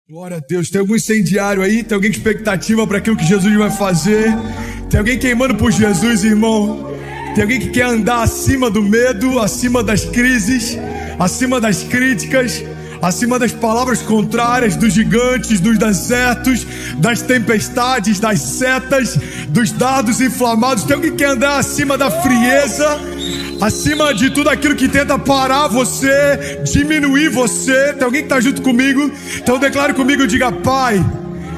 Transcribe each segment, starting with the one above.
Glória a Deus. Tem algum incendiário aí? Tem alguém com expectativa para aquilo que Jesus vai fazer? Tem alguém queimando por Jesus, irmão? Tem alguém que quer andar acima do medo, acima das crises, acima das críticas, acima das palavras contrárias, dos gigantes, dos desertos, das tempestades, das setas, dos dardos inflamados? Tem alguém que quer andar acima da frieza, acima de tudo aquilo que tenta parar você, diminuir você? Tem alguém que está junto comigo? Então declare comigo, diga: Pai,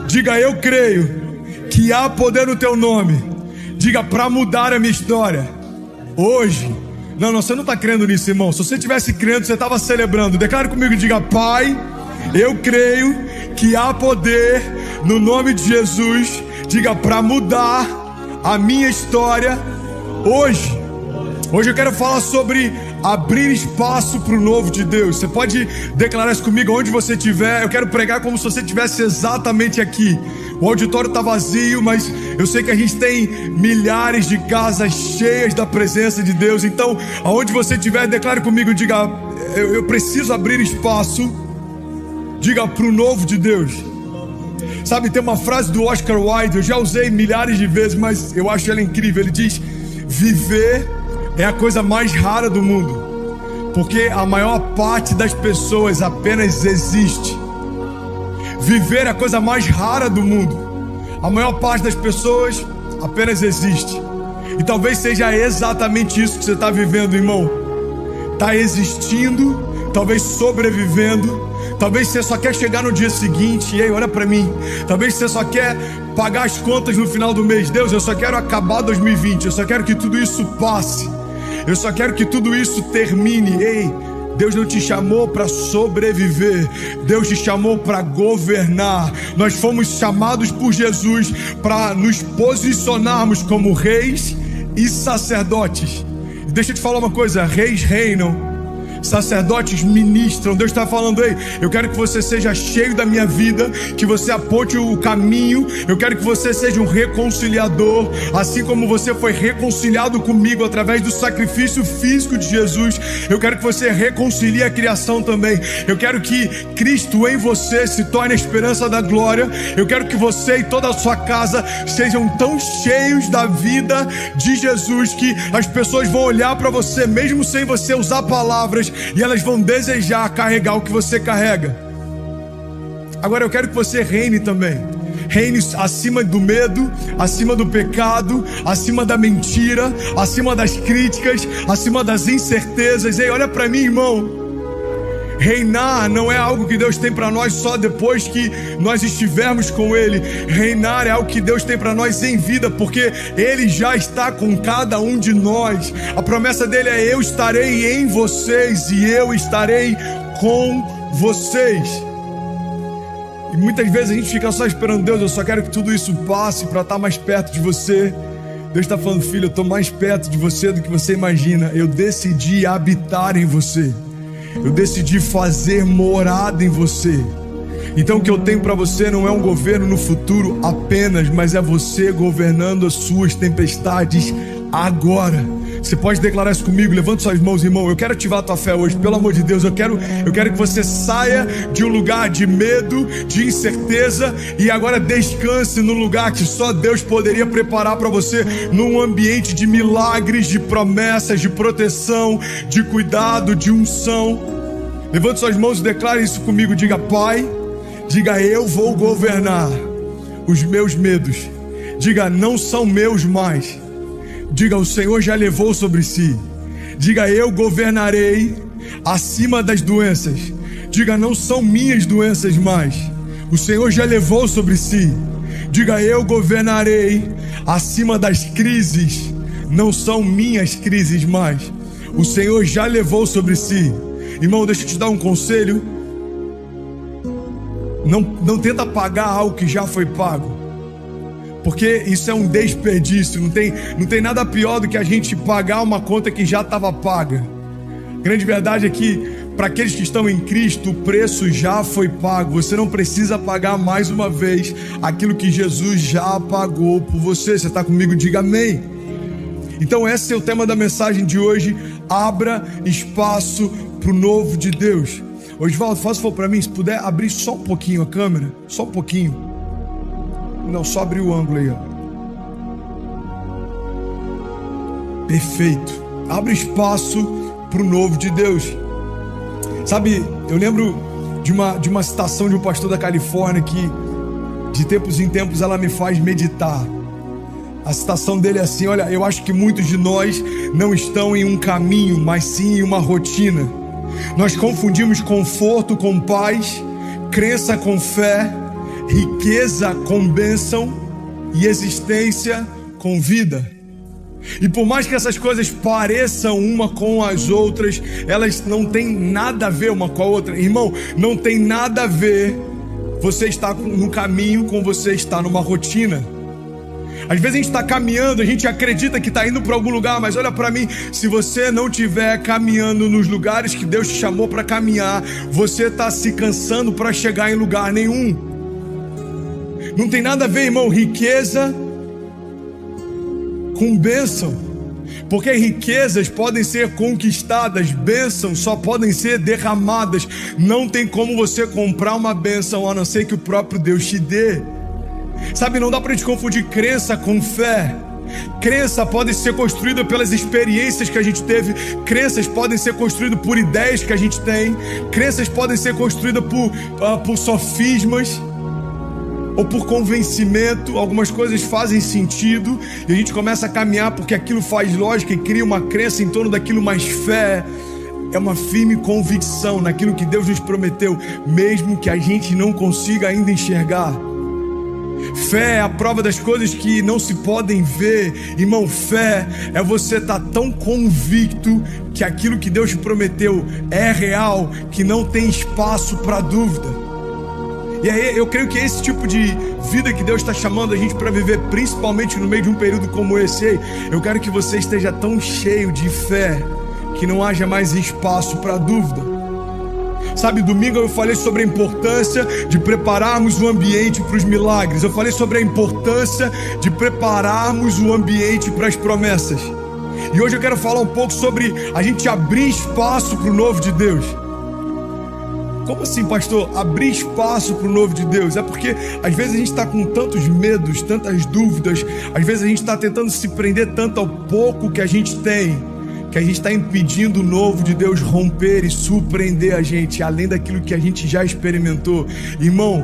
diga: eu creio que há poder no teu nome, diga, para mudar a minha história hoje. Não, você não está crendo nisso, irmão. Se você estivesse crendo, você estava celebrando. Declare comigo, diga: Pai, eu creio que há poder no nome de Jesus, diga, para mudar a minha história hoje. Hoje eu quero falar sobre abrir espaço para o novo de Deus. Você pode declarar isso comigo onde você estiver. Eu quero pregar como se você estivesse exatamente aqui. O auditório está vazio, mas eu sei que a gente tem milhares de casas cheias da presença de Deus. Então, aonde você estiver, declare comigo, diga: eu preciso abrir espaço, diga, para o novo de Deus. Sabe, tem uma frase do Oscar Wilde, eu já usei milhares de vezes, mas eu acho ela incrível. Ele diz: viver é a coisa mais rara do mundo, porque a maior parte das pessoas apenas existe. Viver é a coisa mais rara do mundo. A maior parte das pessoas apenas existe. E talvez seja exatamente isso que você está vivendo, irmão. Está existindo, talvez sobrevivendo. Talvez você só quer chegar no dia seguinte. E aí, olha para mim. Talvez você só quer pagar as contas no final do mês. Deus, eu só quero acabar 2020. Eu só quero que tudo isso passe. Eu só quero que tudo isso termine. Ei, Deus não te chamou para sobreviver. Deus te chamou para governar. Nós fomos chamados por Jesus para nos posicionarmos como reis e sacerdotes. Deixa eu te falar uma coisa: reis reinam, sacerdotes ministram. Deus está falando: ei, eu quero que você seja cheio da minha vida, que você aponte o caminho. Eu quero que você seja um reconciliador, assim como você foi reconciliado comigo através do sacrifício físico de Jesus. Eu quero que você reconcilie a criação também. Eu quero que Cristo em você se torne a esperança da glória. Eu quero que você e toda a sua casa sejam tão cheios da vida de Jesus que as pessoas vão olhar para você, mesmo sem você usar palavras, e elas vão desejar carregar o que você carrega. Agora eu quero que você reine também. Reine acima do medo, acima do pecado, acima da mentira, acima das críticas, acima das incertezas. Ei, olha para mim, irmão. Reinar não é algo que Deus tem para nós só depois que nós estivermos com Ele. Reinar é algo que Deus tem para nós em vida, porque Ele já está com cada um de nós. A promessa dele é: eu estarei em vocês e eu estarei com vocês. E muitas vezes a gente fica só esperando: Deus, eu só quero que tudo isso passe para estar mais perto de você. Deus está falando: filho, eu estou mais perto de você do que você imagina. Eu decidi habitar em você. Eu decidi fazer morada em você. Então o que eu tenho para você não é um governo no futuro apenas, mas é você governando as suas tempestades agora. Você pode declarar isso comigo? Levanta suas mãos, irmão. Eu quero ativar a tua fé hoje, pelo amor de Deus. Eu quero que você saia de um lugar de medo, de incerteza, e agora descanse no lugar que só Deus poderia preparar para você, num ambiente de milagres, de promessas, de proteção, de cuidado, de unção. Levante suas mãos e declare isso comigo. Diga: Pai, diga, eu vou governar os meus medos. Diga: não são meus mais. Diga: o Senhor já levou sobre si. Diga: eu governarei acima das doenças. Diga: não são minhas doenças mais. O Senhor já levou sobre si. Diga: eu governarei acima das crises. Não são minhas crises mais. O Senhor já levou sobre si. Irmão, deixa eu te dar um conselho. Não tenta pagar algo que já foi pago, porque isso é um desperdício. Não tem nada pior do que a gente pagar uma conta que já estava paga. A grande verdade é que, para aqueles que estão em Cristo, o preço já foi pago. Você não precisa pagar mais uma vez aquilo que Jesus já pagou por você. Você está comigo? Diga amém. Então esse é o tema da mensagem de hoje: abra espaço para o novo de Deus. Osvaldo, faz favor para mim, se puder abrir só um pouquinho a câmera, só um pouquinho. Não, só abrir o ângulo aí, ó. Perfeito. Abre espaço para o novo de Deus. Sabe, eu lembro de uma citação de um pastor da Califórnia que, de tempos em tempos, ela me faz meditar. A citação dele é assim: olha, eu acho que muitos de nós não estão em um caminho, mas sim em uma rotina. Nós confundimos conforto com paz, crença com fé, riqueza com bênção e existência com vida. E por mais que essas coisas pareçam uma com as outras, elas não têm nada a ver uma com a outra. Irmão, não tem nada a ver você estar no caminho com você estar numa rotina. Às vezes a gente está caminhando, a gente acredita que está indo para algum lugar, mas olha para mim, se você não estiver caminhando nos lugares que Deus te chamou para caminhar, você está se cansando para chegar em lugar nenhum. Não tem nada a ver, irmão, riqueza com bênção, porque riquezas podem ser conquistadas, bênçãos só podem ser derramadas. Não tem como você comprar uma bênção a não ser que o próprio Deus te dê. Sabe, não dá pra gente confundir crença com fé. Crença pode ser construída pelas experiências que a gente teve. Crenças podem ser construídas por ideias que a gente tem. Crenças podem ser construídas por sofismas ou por convencimento. Algumas coisas fazem sentido e a gente começa a caminhar porque aquilo faz lógica e cria uma crença em torno daquilo. Mas fé é uma firme convicção naquilo que Deus nos prometeu, mesmo que a gente não consiga ainda enxergar. Fé é a prova das coisas que não se podem ver. Irmão, fé é você estar tão convicto que aquilo que Deus te prometeu é real, que não tem espaço para dúvida. E aí eu creio que é esse tipo de vida que Deus está chamando a gente para viver, principalmente no meio de um período como esse. Ei, eu quero que você esteja tão cheio de fé que não haja mais espaço para dúvida. Sabe, domingo eu falei sobre a importância de prepararmos o ambiente para os milagres. Eu falei sobre a importância de prepararmos o ambiente para as promessas. E hoje eu quero falar um pouco sobre a gente abrir espaço para o novo de Deus. Como assim, pastor? Abrir espaço para o novo de Deus? É porque às vezes a gente está com tantos medos, tantas dúvidas. Às vezes a gente está tentando se prender tanto ao pouco que a gente tem, que a gente está impedindo o novo de Deus romper e surpreender a gente, além daquilo que a gente já experimentou. Irmão,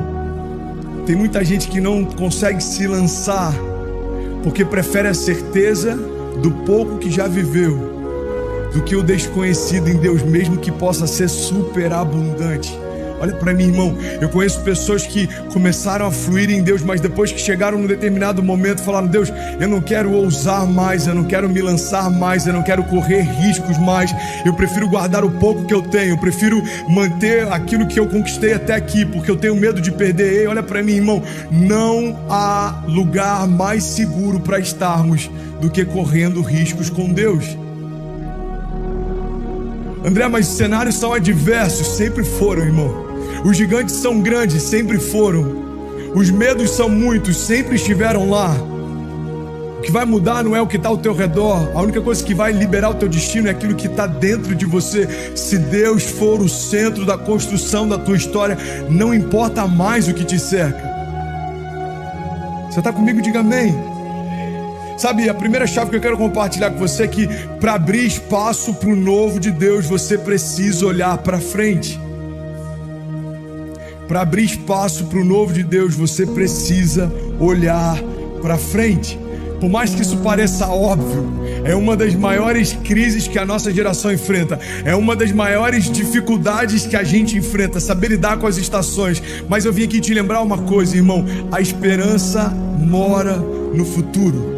tem muita gente que não consegue se lançar, porque prefere a certeza do pouco que já viveu, do que o desconhecido em Deus, mesmo que possa ser superabundante. Olha para mim, irmão, eu conheço pessoas que começaram a fluir em Deus, mas depois que chegaram num determinado momento, falaram: Deus, eu não quero ousar mais, eu não quero me lançar mais, eu não quero correr riscos mais, eu prefiro guardar o pouco que eu tenho, eu prefiro manter aquilo que eu conquistei até aqui, porque eu tenho medo de perder. Ei, olha para mim, irmão, não há lugar mais seguro para estarmos do que correndo riscos com Deus. André, mas os cenários são adversos. Sempre foram, irmão. Os gigantes são grandes, sempre foram. Os medos são muitos, sempre estiveram lá. O que vai mudar não é o que está ao teu redor. A única coisa que vai liberar o teu destino é aquilo que está dentro de você. Se Deus for o centro da construção da tua história, não importa mais o que te cerca. Você está comigo? Diga amém. Sabe, a primeira chave que eu quero compartilhar com você é que para abrir espaço para o novo de Deus, você precisa olhar para frente. Para abrir espaço para o novo de Deus, você precisa olhar para frente. Por mais que isso pareça óbvio, é uma das maiores crises que a nossa geração enfrenta. É uma das maiores dificuldades que a gente enfrenta, saber lidar com as estações. Mas eu vim aqui te lembrar uma coisa, irmão: a esperança mora no futuro.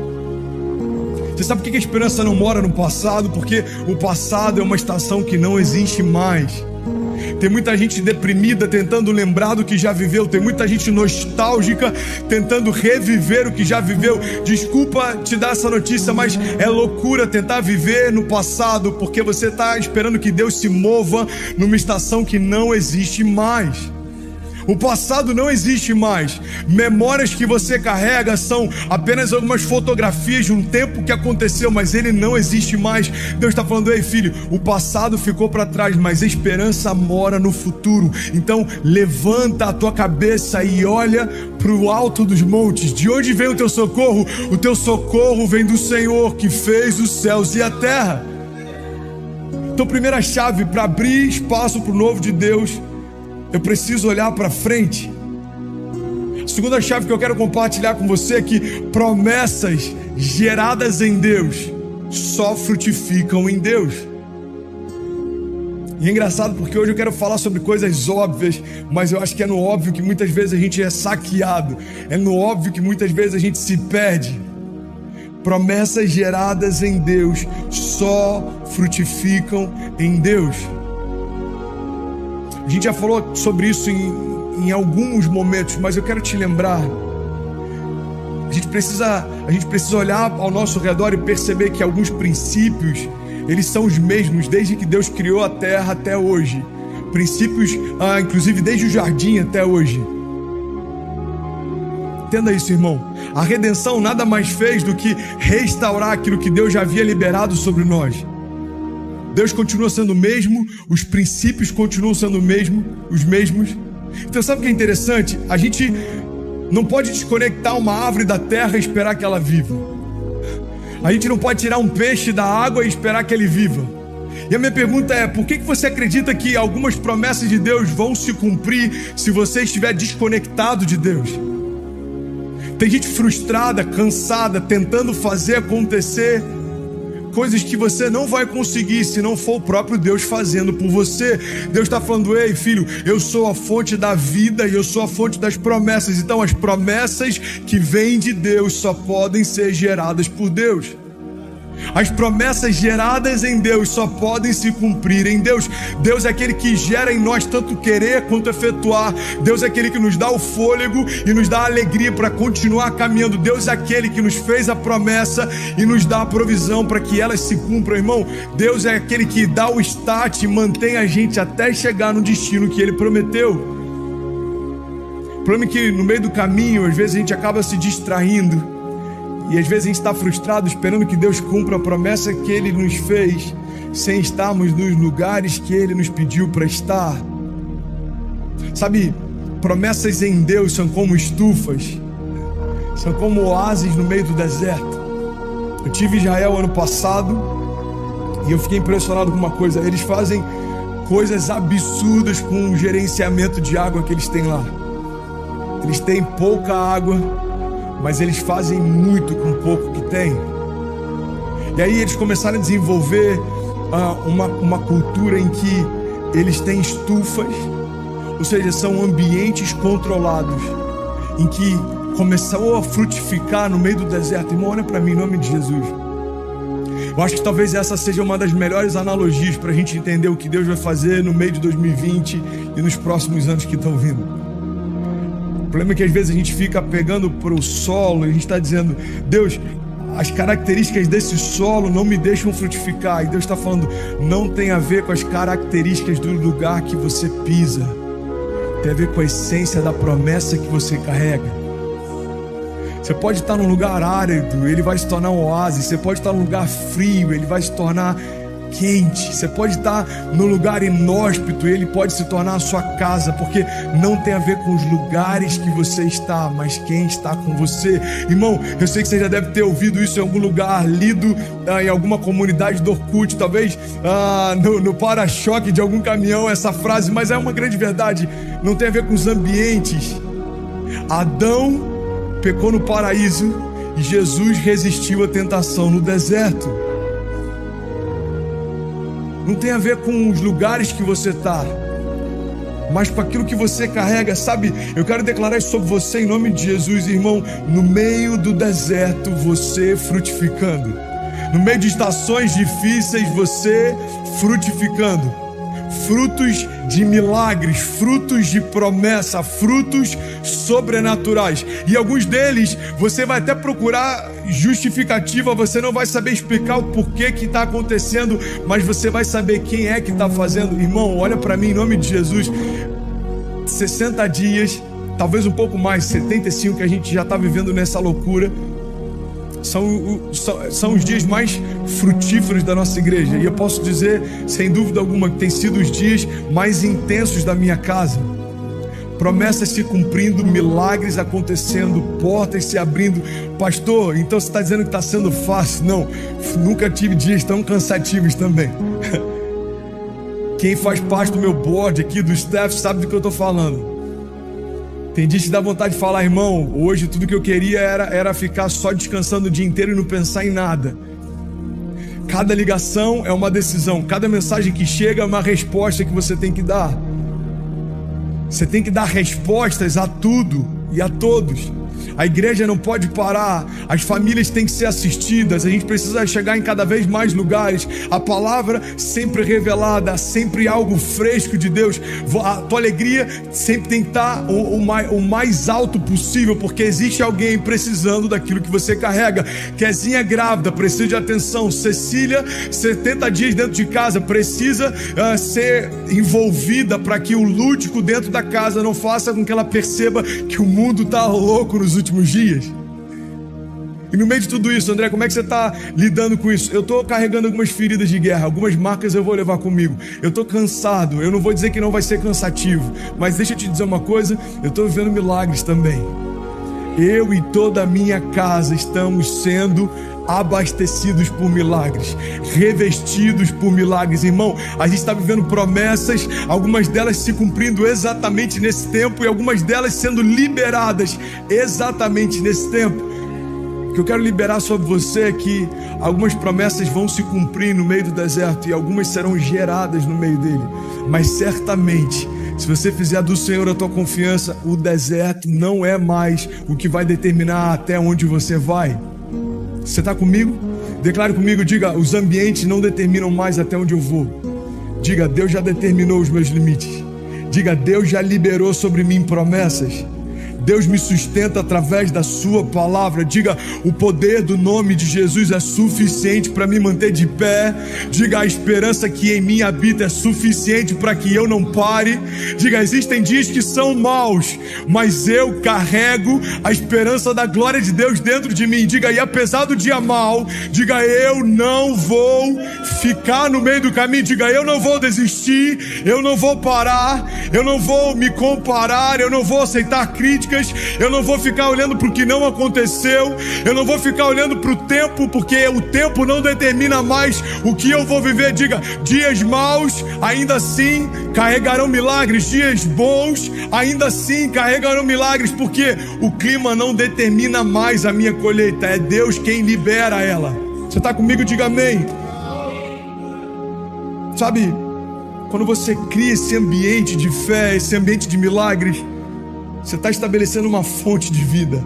Você sabe por que a esperança não mora no passado? Porque o passado é uma estação que não existe mais. Tem muita gente deprimida tentando lembrar do que já viveu. Tem muita gente nostálgica tentando reviver o que já viveu. Desculpa te dar essa notícia, mas é loucura tentar viver no passado, porque você está esperando que Deus se mova numa estação que não existe mais. O passado não existe mais. Memórias que você carrega são apenas algumas fotografias de um tempo que aconteceu, mas ele não existe mais. Deus está falando: ei filho, o passado ficou para trás, mas a esperança mora no futuro. Então levanta a tua cabeça e olha para o alto dos montes. De onde vem o teu socorro? O teu socorro vem do Senhor que fez os céus e a terra. Então, primeira chave para abrir espaço para o novo de Deus, eu preciso olhar para frente. Segunda chave que eu quero compartilhar com você é que promessas geradas em Deus só frutificam em Deus. E é engraçado porque hoje eu quero falar sobre coisas óbvias, mas eu acho que é no óbvio que muitas vezes a gente é saqueado, é no óbvio que muitas vezes a gente se perde. Promessas geradas em Deus só frutificam em Deus. A gente já falou sobre isso em alguns momentos, mas eu quero te lembrar. A gente precisa olhar ao nosso redor e perceber que alguns princípios, eles são os mesmos desde que Deus criou a terra até hoje. Princípios, inclusive desde o jardim até hoje. Entenda isso, irmão. A redenção nada mais fez do que restaurar aquilo que Deus já havia liberado sobre nós. Deus continua sendo o mesmo, os princípios continuam sendo os mesmos. Então sabe o que é interessante? A gente não pode desconectar uma árvore da terra e esperar que ela viva. A gente não pode tirar um peixe da água e esperar que ele viva. E a minha pergunta é: por que você acredita que algumas promessas de Deus vão se cumprir se você estiver desconectado de Deus? Tem gente frustrada, cansada, tentando fazer acontecer coisas que você não vai conseguir se não for o próprio Deus fazendo por você. Deus está falando: ei filho, eu sou a fonte da vida e eu sou a fonte das promessas. Então as promessas que vêm de Deus só podem ser geradas por Deus. As promessas geradas em Deus só podem se cumprir em Deus. Deus é aquele que gera em nós tanto querer quanto efetuar. Deus é aquele que nos dá o fôlego e nos dá a alegria para continuar caminhando. Deus é aquele que nos fez a promessa e nos dá a provisão para que elas se cumpram, irmão. Deus é aquele que dá o start e mantém a gente até chegar no destino que Ele prometeu. O problema é que no meio do caminho, às vezes a gente acaba se distraindo. E às vezes a gente está frustrado esperando que Deus cumpra a promessa que Ele nos fez, sem estarmos nos lugares que Ele nos pediu para estar. Sabe, promessas em Deus são como estufas, são como oásis no meio do deserto. Eu tive em Israel ano passado e eu fiquei impressionado com uma coisa: eles fazem coisas absurdas com o gerenciamento de água que eles têm lá. Eles têm pouca água, mas eles fazem muito com o pouco que tem. E aí eles começaram a desenvolver uma cultura em que eles têm estufas, ou seja, são ambientes controlados, em que começou a frutificar no meio do deserto. Irmão, olha para mim, em nome de Jesus. Eu acho que talvez essa seja uma das melhores analogias para a gente entender o que Deus vai fazer no meio de 2020 e nos próximos anos que estão vindo. O problema é que às vezes a gente fica pegando para o solo e a gente está dizendo: Deus, as características desse solo não me deixam frutificar. E Deus está falando: não tem a ver com as características do lugar que você pisa, tem a ver com a essência da promessa que você carrega. Você pode estar num lugar árido, ele vai se tornar um oásis. Você pode estar num lugar frio, ele vai se tornar quente. Você pode estar num lugar inóspito e ele pode se tornar a sua casa, porque não tem a ver com os lugares que você está, mas quem está com você. Irmão, eu sei que você já deve ter ouvido isso em algum lugar, lido em alguma comunidade do Orkut, talvez no para-choque de algum caminhão, essa frase, mas é uma grande verdade. Não tem a ver com os ambientes. Adão pecou no paraíso e Jesus resistiu à tentação no deserto. Não tem a ver com os lugares que você está, mas com aquilo que você carrega. Sabe, eu quero declarar isso sobre você em nome de Jesus, irmão. No meio do deserto, você frutificando. No meio de estações difíceis, você frutificando. Frutos de milagres, frutos de promessa, frutos sobrenaturais. E alguns deles você vai até procurar justificativa, você não vai saber explicar o porquê que está acontecendo, mas você vai saber quem é que está fazendo. Irmão, olha para mim em nome de Jesus. 60 dias, talvez um pouco mais, 75 que a gente já está vivendo nessa loucura, são os dias mais frutíferos da nossa igreja. E eu posso dizer, sem dúvida alguma, que tem sido os dias mais intensos da minha casa. Promessas se cumprindo, milagres acontecendo, portas se abrindo. Pastor, então você está dizendo que está sendo fácil? Não, nunca tive dias tão cansativos também. Quem faz parte do meu board aqui, do staff, sabe do que eu estou falando. Tem dias que dá vontade de falar, irmão, hoje tudo que eu queria era ficar só descansando o dia inteiro e não pensar em nada. Cada ligação é uma decisão, cada mensagem que chega é uma resposta que você tem que dar. Você tem que dar respostas a tudo e a todos. A igreja não pode parar, as famílias têm que ser assistidas, a gente precisa chegar em cada vez mais lugares. A palavra sempre revelada, sempre algo fresco de Deus. A tua alegria sempre tem que estar o mais alto possível, porque existe alguém precisando daquilo que você carrega. Kezinha grávida, precisa de atenção. Cecília, 70 dias dentro de casa, precisa ser envolvida para que o lúdico dentro da casa não faça com que ela perceba que o mundo está louco nos últimos dias. E no meio de tudo isso, André, como é que você está lidando com isso? Eu estou carregando algumas feridas de guerra, algumas marcas eu vou levar comigo. Eu estou cansado, eu não vou dizer que não vai ser cansativo, mas deixa eu te dizer uma coisa, eu estou vivendo milagres também. Eu e toda a minha casa estamos sendo abastecidos por milagres, revestidos por milagres. Irmão, a gente está vivendo promessas, algumas delas se cumprindo exatamente nesse tempo e algumas delas sendo liberadas exatamente nesse tempo. O que eu quero liberar sobre você é que algumas promessas vão se cumprir no meio do deserto e algumas serão geradas no meio dele, mas certamente, se você fizer do Senhor a tua confiança, o deserto não é mais o que vai determinar até onde você vai. Você está comigo? Declare comigo, diga, os ambientes não determinam mais até onde eu vou. Diga, Deus já determinou os meus limites. Diga, Deus já liberou sobre mim promessas. Deus me sustenta através da sua palavra. Diga, o poder do nome de Jesus é suficiente para me manter de pé. Diga, a esperança que em mim habita é suficiente para que eu não pare. Diga, existem dias que são maus, mas eu carrego a esperança da glória de Deus dentro de mim. Diga, e apesar do dia mau, diga, eu não vou ficar no meio do caminho. Diga, eu não vou desistir, eu não vou parar, eu não vou me comparar, eu não vou aceitar críticas, eu não vou ficar olhando para o que não aconteceu, eu não vou ficar olhando para o tempo, porque o tempo não determina mais o que eu vou viver. Diga, dias maus ainda assim carregarão milagres, dias bons ainda assim carregarão milagres, porque o clima não determina mais a minha colheita, é Deus quem libera ela. Você está comigo? Diga amém. Sabe, quando você cria esse ambiente de fé, esse ambiente de milagres, você está estabelecendo uma fonte de vida.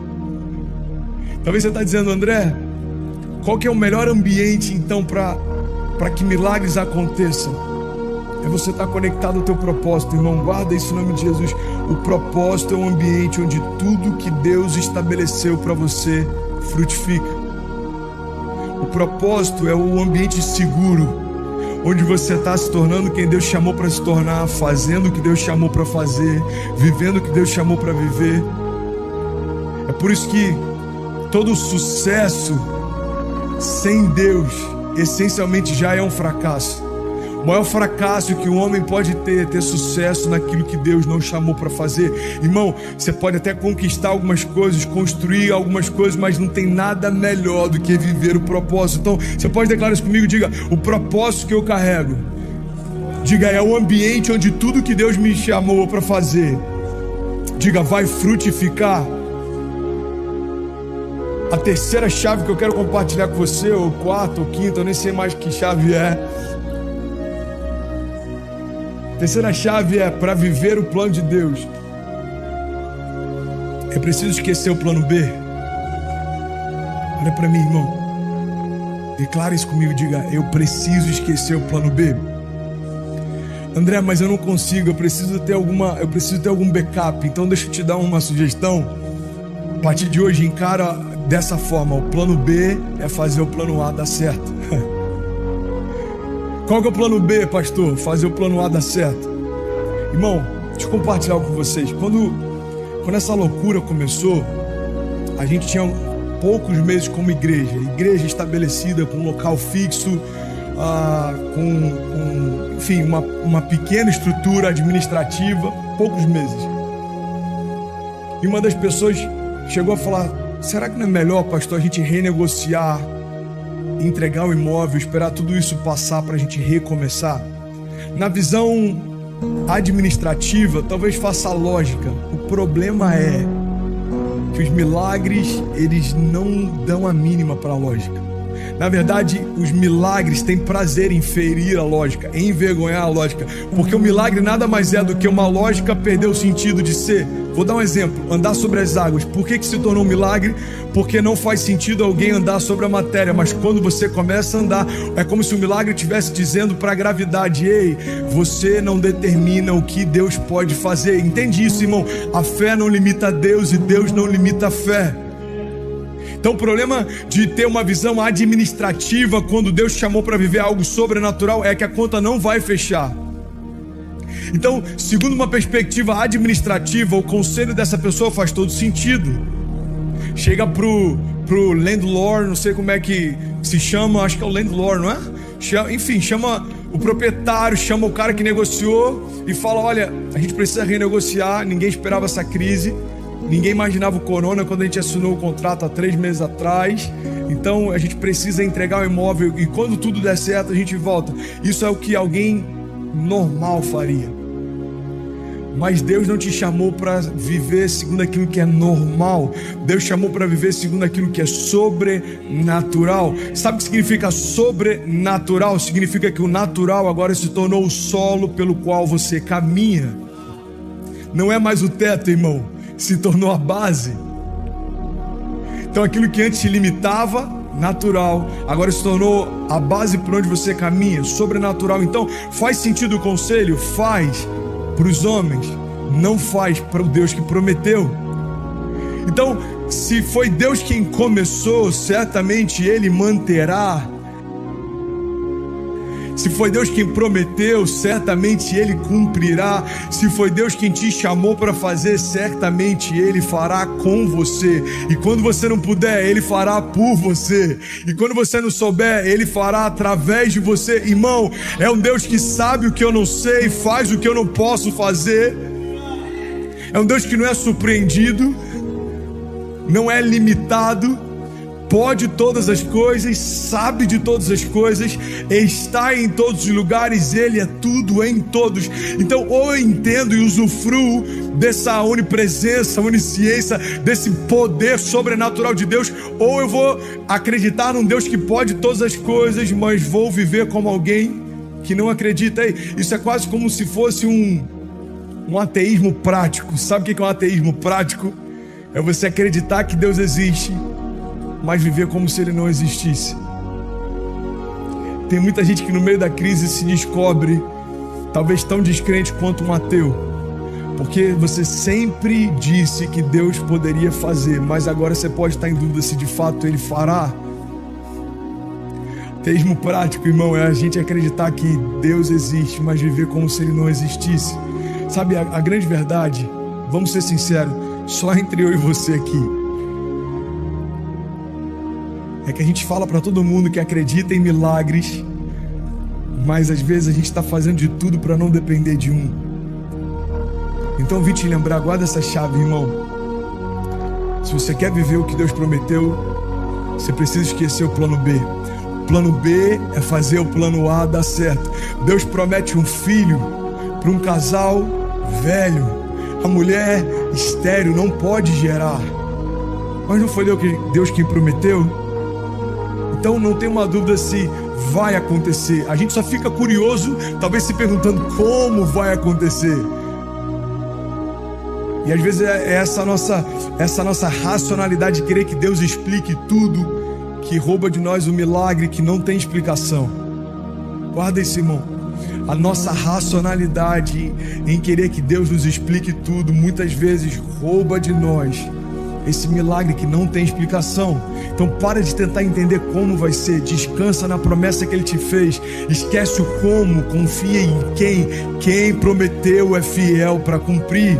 Talvez você está dizendo, André, qual que é o melhor ambiente então para que milagres aconteçam? É você estar conectado ao teu propósito, irmão. Guarda isso em nome de Jesus. O propósito é um ambiente onde tudo que Deus estabeleceu para você frutifica. O propósito é o ambiente seguro, onde você está se tornando quem Deus chamou para se tornar, fazendo o que Deus chamou para fazer, vivendo o que Deus chamou para viver. É por isso que todo sucesso sem Deus essencialmente já é um fracasso. O maior fracasso que um homem pode ter é ter sucesso naquilo que Deus não chamou para fazer. Irmão, você pode até conquistar algumas coisas, construir algumas coisas, mas não tem nada melhor do que viver o propósito. Então, você pode declarar isso comigo, diga, o propósito que eu carrego, diga, é o ambiente onde tudo que Deus me chamou para fazer, diga, vai frutificar. A terceira chave que eu quero compartilhar com você, ou quarta, ou quinta, eu nem sei mais que chave é. Terceira chave é, para viver o plano de Deus, é preciso esquecer o plano B. Olha para mim, irmão. Declara isso comigo, diga, eu preciso esquecer o plano B. André, mas eu não consigo, eu preciso ter algum backup. Então deixa eu te dar uma sugestão. A partir de hoje, encara dessa forma, o plano B é fazer o plano A dar certo. Qual que é o plano B, pastor? Fazer o plano A dar certo. Irmão, deixa Deixa eu compartilhar algo com vocês. Quando essa loucura começou, a gente tinha poucos meses como igreja estabelecida, com um local fixo, enfim, uma pequena estrutura administrativa, poucos meses. E uma das pessoas chegou a falar: será que não é melhor, pastor, a gente renegociar, entregar o imóvel, esperar tudo isso passar para a gente recomeçar? Na visão administrativa, talvez faça lógica. O problema é que os milagres, eles não dão a mínima para a lógica. Na verdade, os milagres têm prazer em ferir a lógica, em envergonhar a lógica, porque o milagre nada mais é do que uma lógica perder o sentido de ser. Vou dar um exemplo: andar sobre as águas. Por que se tornou um milagre? Porque não faz sentido alguém andar sobre a matéria, mas quando você começa a andar, é como se o milagre estivesse dizendo para a gravidade: ei, você não determina o que Deus pode fazer. Entende isso, irmão? A fé não limita Deus e Deus não limita a fé. Então o problema de ter uma visão administrativa quando Deus te chamou para viver algo sobrenatural é que a conta não vai fechar. Então, segundo uma perspectiva administrativa, o conselho dessa pessoa faz todo sentido. Chega pro landlord, não sei como é que se chama, acho que é o landlord, não é? Enfim, chama o proprietário, chama o cara que negociou e fala: olha, a gente precisa renegociar, ninguém esperava essa crise. Ninguém imaginava o corona quando a gente assinou o contrato há 3 meses atrás. Então a gente precisa entregar o imóvel e quando tudo der certo a gente volta. Isso é o que alguém normal faria. Mas Deus não te chamou para viver segundo aquilo que é normal. Deus chamou para viver segundo aquilo que é sobrenatural. Sabe o que significa sobrenatural? Significa que o natural agora se tornou o solo pelo qual você caminha. Não é mais o teto, irmão. Se tornou a base. Então aquilo que antes te limitava, natural, agora se tornou a base por onde você caminha, sobrenatural. Então faz sentido o conselho? Faz para os homens, não faz para o Deus que prometeu. Então, se foi Deus quem começou, certamente Ele manterá. Se foi Deus quem prometeu, certamente Ele cumprirá. Se foi Deus quem te chamou para fazer, certamente Ele fará com você. E quando você não puder, Ele fará por você. E quando você não souber, Ele fará através de você. Irmão, é um Deus que sabe o que eu não sei, faz o que eu não posso fazer. É um Deus que não é surpreendido, não é limitado, pode todas as coisas, sabe de todas as coisas, está em todos os lugares, Ele é tudo em todos. Então, ou eu entendo e usufruo dessa onipresença, onisciência, desse poder sobrenatural de Deus, ou eu vou acreditar num Deus que pode todas as coisas, mas vou viver como alguém que não acredita. Isso é quase como se fosse um ateísmo prático. Sabe o que é um ateísmo prático? É você acreditar que Deus existe, mas viver como se Ele não existisse. Tem muita gente que no meio da crise se descobre talvez tão descrente quanto um ateu, porque você sempre disse que Deus poderia fazer, mas agora você pode estar em dúvida se de fato Ele fará. Ateísmo prático, irmão, é a gente acreditar que Deus existe, mas viver como se Ele não existisse. Sabe, a grande verdade, vamos ser sinceros, só entre eu e você aqui, é que a gente fala para todo mundo que acredita em milagres, mas às vezes a gente está fazendo de tudo para não depender de um. Então eu vim te lembrar, guarda essa chave, irmão. Se você quer viver o que Deus prometeu, você precisa esquecer o plano B. O plano B é fazer o plano A dar certo. Deus promete um filho para um casal velho. A mulher estéril não pode gerar, mas não foi Deus quem prometeu? Então não tem uma dúvida se vai acontecer. A gente só fica curioso, talvez se perguntando como vai acontecer. E às vezes é essa nossa racionalidade de querer que Deus explique tudo, que rouba de nós o milagre que não tem explicação. Guarda isso, irmão. A nossa racionalidade em querer que Deus nos explique tudo, muitas vezes rouba de nós esse milagre que não tem explicação. Então Então para de tentar entender como vai ser, descansa na promessa que Ele te fez, esquece o como, confia em quem prometeu é fiel para cumprir.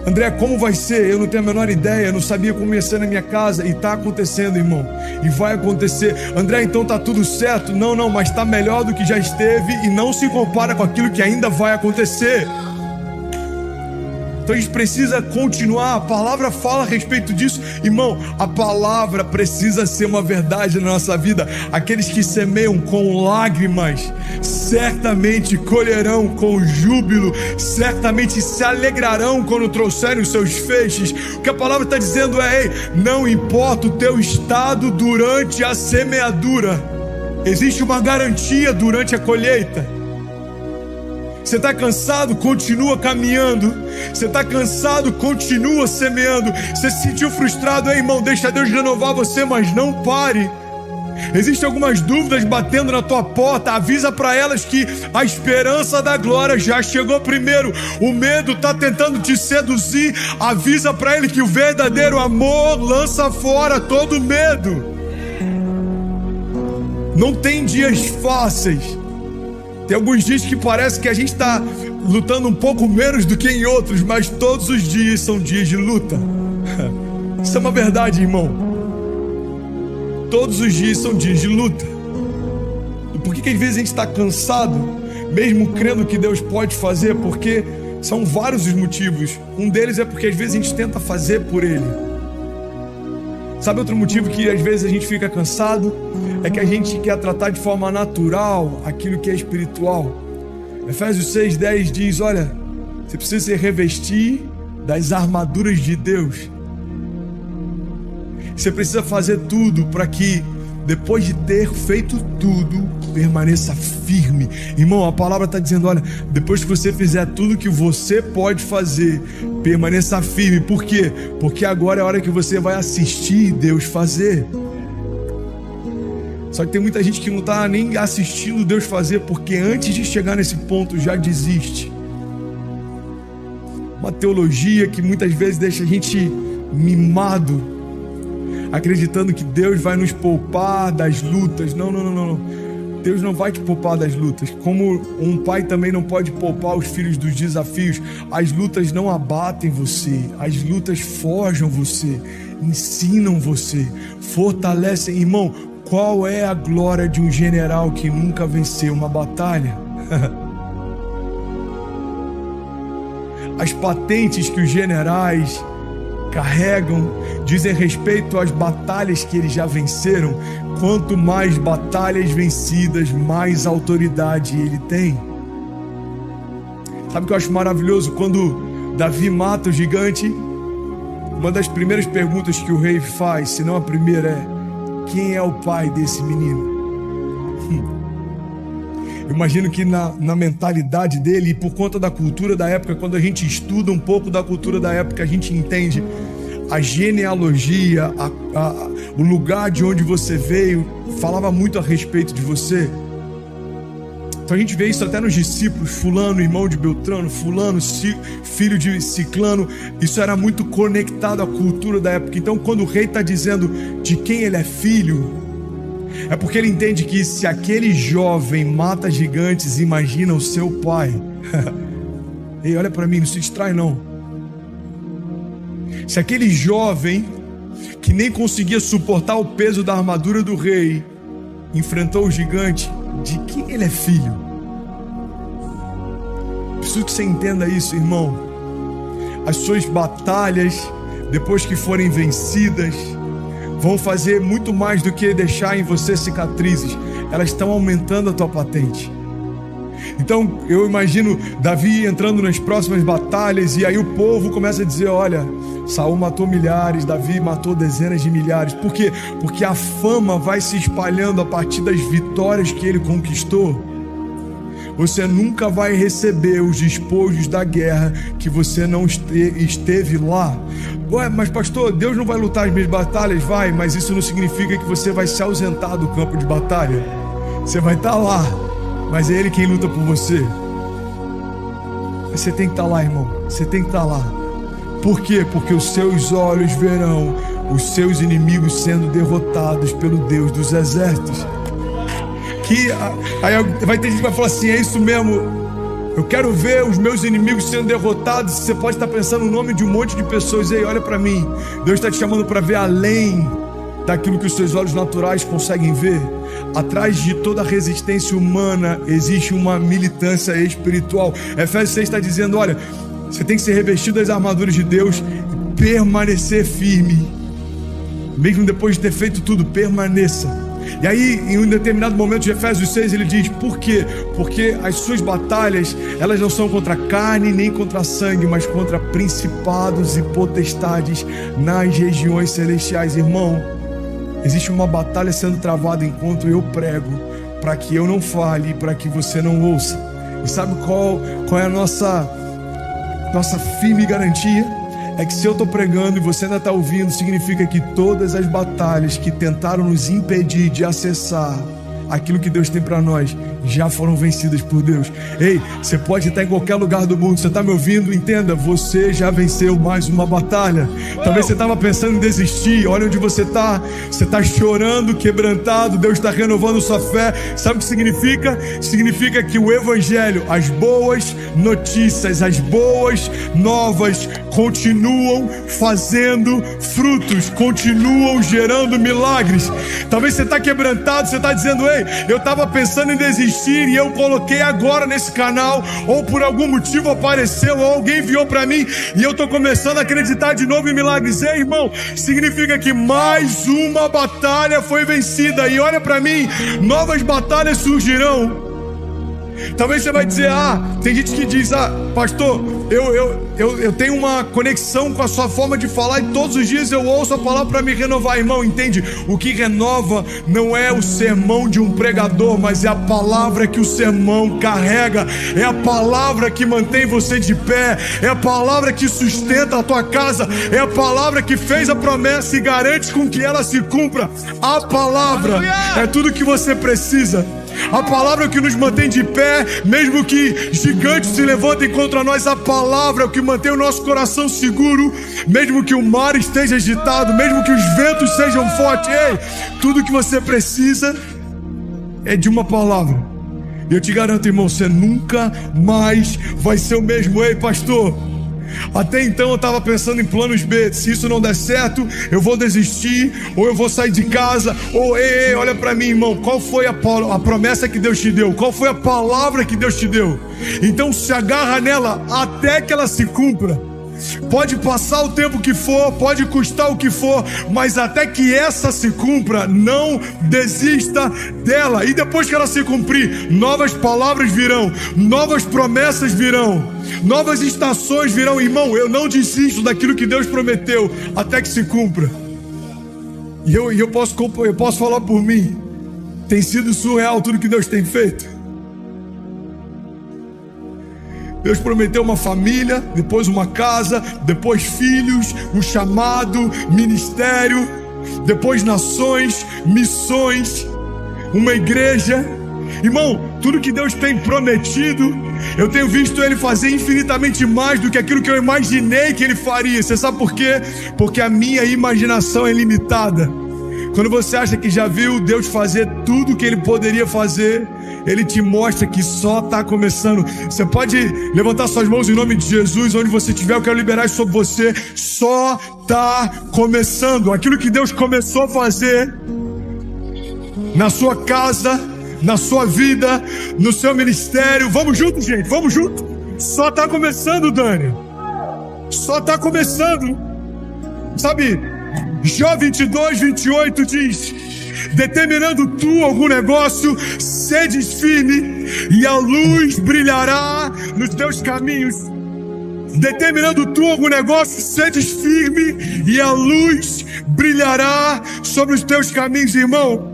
André, como vai ser? Eu não tenho a menor ideia, não sabia como ia ser na minha casa, e está acontecendo, irmão, e vai acontecer. André, então está tudo certo? Não, mas está melhor do que já esteve, e não se compara com aquilo que ainda vai acontecer. Então a gente precisa continuar, a palavra fala a respeito disso, irmão, a palavra precisa ser uma verdade na nossa vida. Aqueles que semeiam com lágrimas, certamente colherão com júbilo, certamente se alegrarão quando trouxerem os seus feixes. O que a palavra está dizendo é: ei, não importa o teu estado durante a semeadura, existe uma garantia durante a colheita. Você está cansado? Continua caminhando. Você está cansado? Continua semeando. Você se sentiu frustrado? Ei, irmão, deixa Deus renovar você, mas não pare. Existem algumas dúvidas batendo na tua porta, avisa para elas que a esperança da glória já chegou primeiro. O medo está tentando te seduzir, avisa para ele que o verdadeiro amor lança fora todo medo. Não tem dias fáceis. Tem alguns dias que parece que a gente está lutando um pouco menos do que em outros, mas todos os dias são dias de luta. Isso é uma verdade, irmão. Todos os dias são dias de luta. E por que às vezes a gente está cansado, mesmo crendo que Deus pode fazer? Porque são vários os motivos. Um deles é porque às vezes a gente tenta fazer por Ele. Sabe outro motivo que às vezes a gente fica cansado? É que a gente quer tratar de forma natural aquilo que é espiritual. Efésios 6:10 diz: olha, você precisa se revestir das armaduras de Deus. Você precisa fazer tudo para que, depois de ter feito tudo, permaneça firme. Irmão, a palavra está dizendo: olha, depois que você fizer tudo que você pode fazer, permaneça firme. Por quê? Porque agora é a hora que você vai assistir Deus fazer. Só que tem muita gente que não está nem assistindo Deus fazer, porque antes de chegar nesse ponto já desiste. Uma teologia que muitas vezes deixa a gente mimado, acreditando que Deus vai nos poupar das lutas. Não. Deus não vai te poupar das lutas. Como um pai também não pode poupar os filhos dos desafios. As lutas não abatem você, as lutas forjam você, ensinam você, fortalecem. Irmão, qual é a glória de um general que nunca venceu uma batalha? As patentes que os generais carregam dizem respeito às batalhas que eles já venceram. Quanto mais batalhas vencidas, mais autoridade ele tem. Sabe o que eu acho maravilhoso? Quando Davi mata o gigante, uma das primeiras perguntas que o rei faz, se não a primeira, é: quem é o pai desse menino? Eu imagino que na mentalidade dele, e por conta da cultura da época, quando a gente estuda um pouco da cultura da época, a gente entende a genealogia, o lugar de onde você veio, falava muito a respeito de você. Então a gente vê isso até nos discípulos: fulano, irmão de Beltrano, fulano, filho de Ciclano. Isso era muito conectado à cultura da época. Então quando o rei está dizendo de quem ele é filho, é porque ele entende que se aquele jovem mata gigantes, imagina o seu pai. Ei, olha para mim, não se distrai não. Se aquele jovem que nem conseguia suportar o peso da armadura do rei enfrentou o gigante, de quem ele é filho? Preciso que você entenda isso, irmão. As suas batalhas, depois que forem vencidas, vão fazer muito mais do que deixar em você cicatrizes. Elas estão aumentando a tua patente. Então eu imagino Davi entrando nas próximas batalhas, e aí o povo começa a dizer: olha, Saul matou milhares, Davi matou dezenas de milhares. Por quê? Porque a fama vai se espalhando a partir das vitórias que ele conquistou. Você nunca vai receber os despojos da guerra que você não esteve lá. Ué, mas pastor, Deus não vai lutar as minhas batalhas? Vai, mas isso não significa que você vai se ausentar do campo de batalha. Você vai estar lá, mas é Ele quem luta por você. Você tem que estar lá, irmão. Você tem que estar lá. Por quê? Porque os seus olhos verão os seus inimigos sendo derrotados pelo Deus dos exércitos. Aí vai ter gente que vai falar assim: é isso mesmo, eu quero ver os meus inimigos sendo derrotados. Você pode estar pensando no nome de um monte de pessoas. Ei, olha para mim, Deus está te chamando para ver além daquilo que os seus olhos naturais conseguem ver. Atrás de toda resistência humana existe uma militância espiritual. Efésios 6 está dizendo: olha, você tem que ser revestido das armaduras de Deus e permanecer firme, mesmo depois de ter feito tudo. Permaneça. E aí, em um determinado momento de Efésios 6, ele diz: por quê? Porque as suas batalhas, elas não são contra a carne nem contra a sangue, mas contra principados e potestades nas regiões celestiais. Irmão, existe uma batalha sendo travada enquanto eu prego, para que eu não fale, para que você não ouça. E sabe qual é a nossa firme garantia? É que se eu estou pregando e você ainda está ouvindo, significa que todas as batalhas que tentaram nos impedir de acessar aquilo que Deus tem para nós já foram vencidas por Deus. Ei, você pode estar em qualquer lugar do mundo, você está me ouvindo? Entenda, você já venceu mais uma batalha. Talvez você estava pensando em desistir. Olha onde você está chorando, quebrantado. Deus está renovando sua fé. Sabe o que significa? Significa que o evangelho, as boas notícias, as boas novas continuam fazendo frutos, continuam gerando milagres. Talvez você está quebrantado, você está dizendo: ei, eu estava pensando em desistir e eu coloquei agora nesse canal, ou por algum motivo apareceu, ou alguém enviou para mim e eu estou começando a acreditar de novo em milagres. Ei, irmão, significa que mais uma batalha foi vencida. E olha para mim, novas batalhas surgirão. Talvez você vai dizer: tem gente que diz: pastor, eu tenho uma conexão com a sua forma de falar e todos os dias eu ouço a palavra para me renovar. Irmão, entende? O que renova não é o sermão de um pregador, mas é a palavra que o sermão carrega. É a palavra que mantém você de pé, é a palavra que sustenta a tua casa, é a palavra que fez a promessa e garante com que ela se cumpra. A palavra é tudo que você precisa. A palavra é o que nos mantém de pé, mesmo que gigantes se levantem contra nós. A palavra é o que mantém o nosso coração seguro, mesmo que o mar esteja agitado, mesmo que os ventos sejam fortes. Ei, tudo que você precisa é de uma palavra. E eu te garanto, irmão, você nunca mais vai ser o mesmo. Ei, pastor, até então eu estava pensando em planos B. Se isso não der certo, eu vou desistir, ou eu vou sair de casa, ou ei, olha para mim, irmão, qual foi a promessa que Deus te deu? Qual foi a palavra que Deus te deu? Então se agarra nela até que ela se cumpra. Pode passar o tempo que for, pode custar o que for, mas até que essa se cumpra, não desista dela. E depois que ela se cumprir, novas palavras virão, novas promessas virão, novas estações virão. Irmão, eu não desisto daquilo que Deus prometeu até que se cumpra. E eu posso falar por mim, tem sido surreal tudo que Deus tem feito. Deus prometeu uma família, depois uma casa, depois filhos, um chamado, ministério, depois nações, missões, uma igreja. Irmão, tudo que Deus tem prometido, eu tenho visto Ele fazer infinitamente mais do que aquilo que eu imaginei que Ele faria. Você sabe por quê? Porque a minha imaginação é limitada. Quando você acha que já viu Deus fazer tudo o que Ele poderia fazer, Ele te mostra que só está começando. Você pode levantar suas mãos em nome de Jesus, onde você estiver, eu quero liberar isso sobre você. Só está começando. Aquilo que Deus começou a fazer na sua casa, na sua vida, no seu ministério. Vamos junto, gente, vamos junto. Só está começando, Dani. Só está começando. Sabe, Jó 22:28 diz: determinando tu algum negócio, sedes firme, e a luz brilhará nos teus caminhos. Determinando tu algum negócio, sedes firme, e a luz brilhará sobre os teus caminhos. Irmão,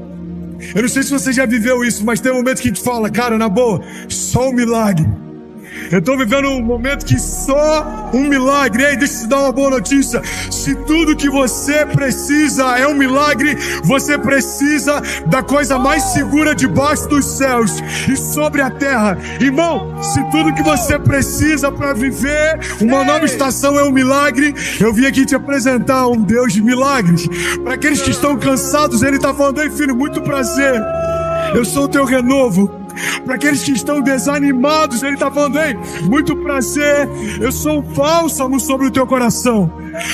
eu não sei se você já viveu isso, mas tem momentos que a gente fala: cara, na boa, só um milagre, Eu estou vivendo um momento que só um milagre. Ei, deixa eu te dar uma boa notícia. Se tudo que você precisa é um milagre, você precisa da coisa mais segura debaixo dos céus e sobre a terra. Irmão, se tudo que você precisa para viver uma nova estação é um milagre, eu vim aqui te apresentar um Deus de milagres. Para aqueles que estão cansados, Ele está falando: ei filho, muito prazer, eu sou o teu renovo. Para aqueles que estão desanimados, Ele está falando: ei, muito prazer, eu sou um bálsamo sobre o teu coração.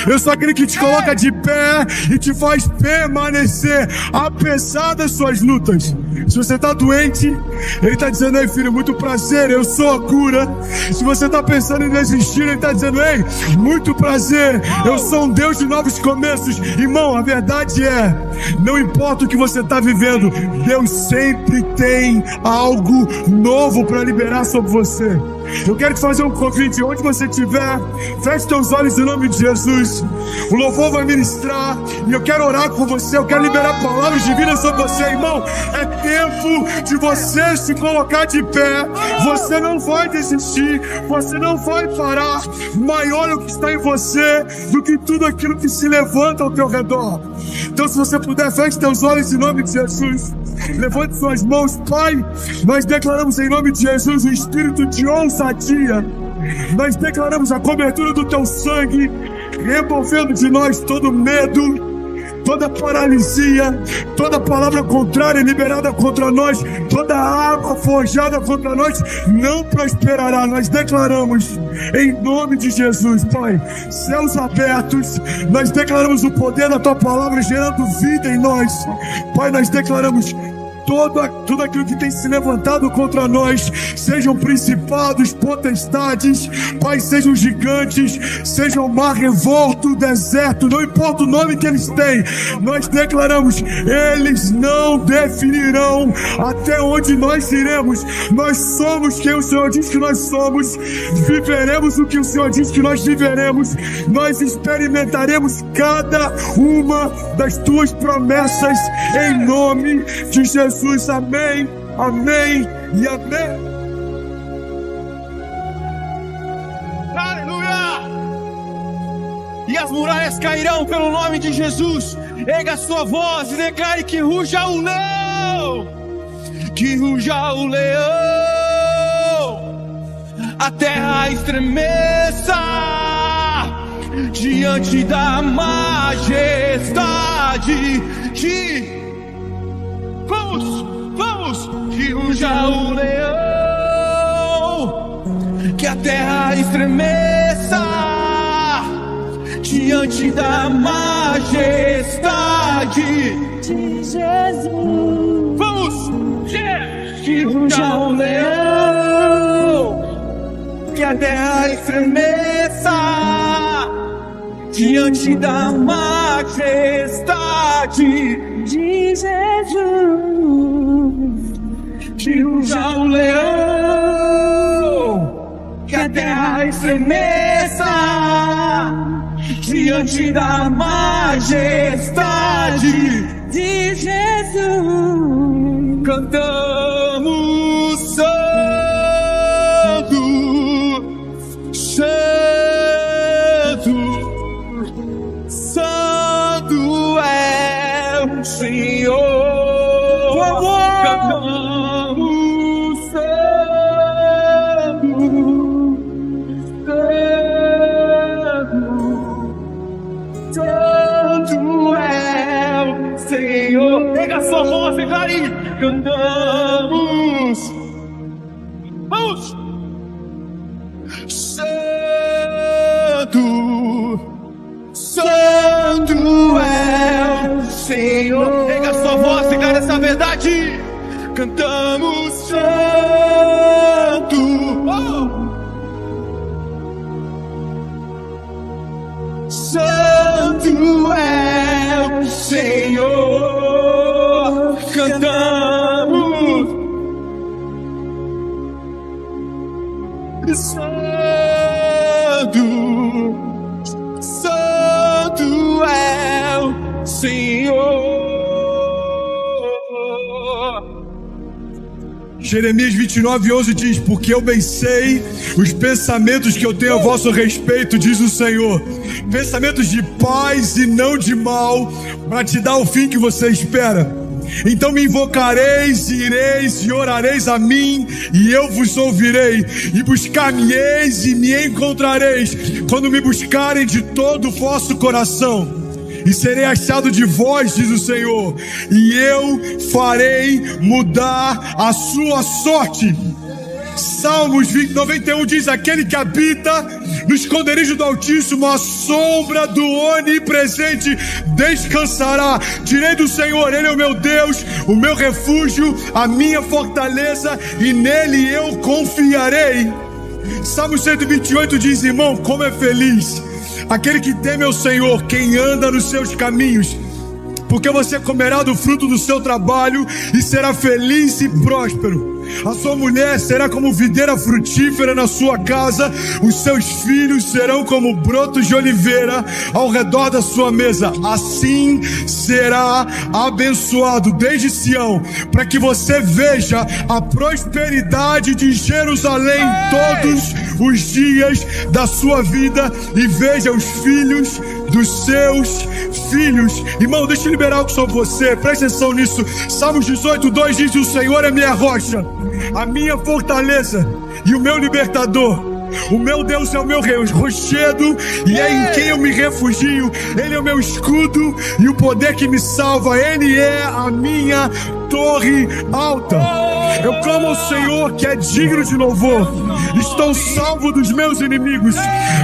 Eu sou aquele que te coloca de pé e te faz permanecer apesar das suas lutas. Se você está doente, Ele está dizendo: ei filho, muito prazer, eu sou a cura. Se você está pensando em desistir, Ele está dizendo: ei, muito prazer, eu sou um Deus de novos começos. Irmão, a verdade é, não importa o que você está vivendo, Deus sempre tem algo novo para liberar sobre você. Eu quero te fazer um convite, onde você estiver, feche teus olhos em nome de Jesus. O louvor vai ministrar e eu quero orar com você, eu quero liberar palavras divinas sobre você, irmão. É tempo de você se colocar de pé. Você não vai desistir, você não vai parar. Maior é o que está em você do que tudo aquilo que se levanta ao teu redor. Então, se você puder, feche teus olhos em nome de Jesus. Levante suas mãos. Pai, nós declaramos em nome de Jesus o espírito de ousadia. Nós declaramos a cobertura do teu sangue, removendo de nós todo medo, toda paralisia, toda palavra contrária liberada contra nós, toda arma forjada contra nós não prosperará. Nós declaramos em nome de Jesus, Pai, céus abertos. Nós declaramos o poder da tua palavra gerando vida em nós. Pai, nós declaramos tudo aquilo que tem se levantado contra nós, sejam principados, potestades, Pai, sejam gigantes, sejam mar revolto, deserto, não importa o nome que eles têm, nós declaramos: eles não definirão até onde nós iremos. Nós somos quem o Senhor diz que nós somos, viveremos o que o Senhor diz que nós viveremos, nós experimentaremos cada uma das tuas promessas, em nome de Jesus. Amém, amém e amém. Aleluia! E as muralhas cairão pelo nome de Jesus. Erga a sua voz e declare que ruja o leão, que ruja o leão, a terra estremeça diante da majestade de... Vamos, que ruja o leão, que a terra estremeça diante da majestade de Jesus. Vamos, que ruja o leão, que a terra estremeça diante da majestade de Jesus. Que ruja o leão, que a terra estremeça diante da majestade de Jesus. Cantamos santo, santo, santo é o Senhor. Cantamos santo, santo, santo é o Senhor. Pega a sua voz, declare. Cantamos, vamos, santo, santo é o Senhor. Pega a sua voz, declare essa verdade. Cantamos santo, santo é o Senhor. Cantamos santo, santo é o Senhor. Jeremias 29:11 diz: porque eu bem sei os pensamentos que eu tenho a vosso respeito, diz o Senhor, pensamentos de paz e não de mal, para te dar o fim que você espera. Então me invocareis, e ireis e orareis a mim, e eu vos ouvirei, e buscar-me-eis e me encontrareis, quando me buscarem de todo o vosso coração. E serei achado de vós, diz o Senhor, e eu farei mudar a sua sorte. Salmos 91 diz: aquele que habita no esconderijo do Altíssimo, a sombra do Onipresente descansará. Direi do Senhor, Ele é o meu Deus, o meu refúgio, a minha fortaleza, e nele eu confiarei. Salmo 128 diz: irmão, como é feliz aquele que teme ao Senhor, quem anda nos seus caminhos, porque você comerá do fruto do seu trabalho e será feliz e próspero. A sua mulher será como videira frutífera na sua casa, os seus filhos serão como brotos de oliveira ao redor da sua mesa. Assim será abençoado desde Sião, para que você veja a prosperidade de Jerusalém todos os dias da sua vida e veja os filhos dos seus filhos. Irmão, deixa eu liberar algo sobre você, presta atenção nisso. Salmos 18:2 diz: o Senhor é minha rocha, a minha fortaleza e o meu libertador. O meu Deus é o meu rochedo e é em quem eu me refugio. Ele é o meu escudo e o poder que me salva. Ele é a minha torre alta. Eu clamo ao Senhor, que é digno de louvor. Estou salvo dos meus inimigos.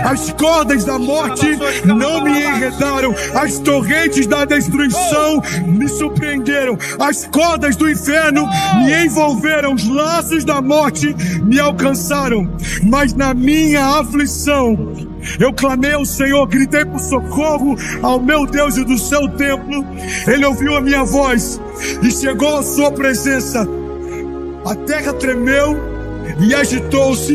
As cordas da morte não me enredaram, as torrentes da destruição me surpreenderam, as cordas do inferno me envolveram, os laços da morte me alcançaram. Mas na minha aflição eu clamei ao Senhor, gritei por socorro ao meu Deus, e do seu templo Ele ouviu a minha voz e chegou à sua presença. A terra tremeu e agitou-se,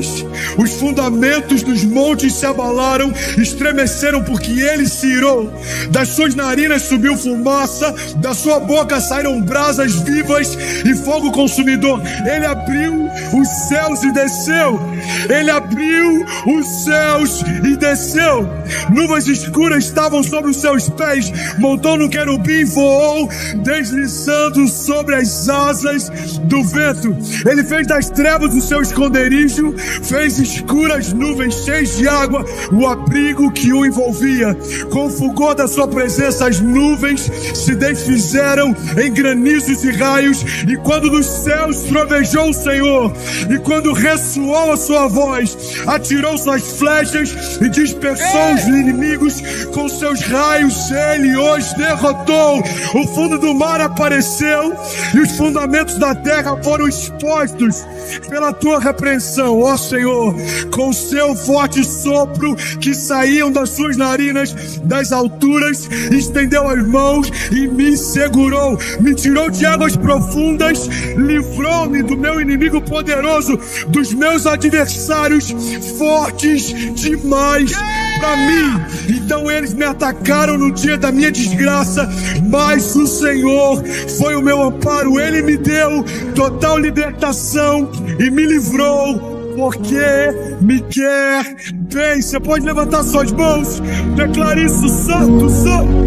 os fundamentos dos montes se abalaram, estremeceram porque ele se irou. Das suas narinas subiu fumaça, da sua boca saíram brasas vivas e fogo consumidor. Ele abriu os céus e desceu. Ele abriu os céus e desceu. Nuvens escuras estavam sobre os seus pés. Montou no querubim e voou, deslizando sobre as asas do vento. Ele fez das trevas o seu esconderijo, fez escuras nuvens cheias de água o abrigo que o envolvia. Com o fulgor da sua presença as nuvens se desfizeram em granizos e raios. E quando dos céus trovejou o Senhor, e quando ressoou a sua voz, atirou suas flechas e dispersou os inimigos com seus raios. Ele os derrotou. O fundo do mar apareceu e os fundamentos da terra foram expostos pela tua repreensão, ó Senhor. Com seu forte sopro que saíam das suas narinas, das alturas, estendeu as mãos e me segurou, me tirou de águas profundas, livrou-me do meu inimigo poderoso, dos meus adversários fortes demais para mim. Então eles me atacaram no dia da minha desgraça, mas o Senhor foi o meu amparo. Ele me deu total libertação e me livrou, porque me quer bem. Você pode levantar suas mãos, declare isso: santo, santo.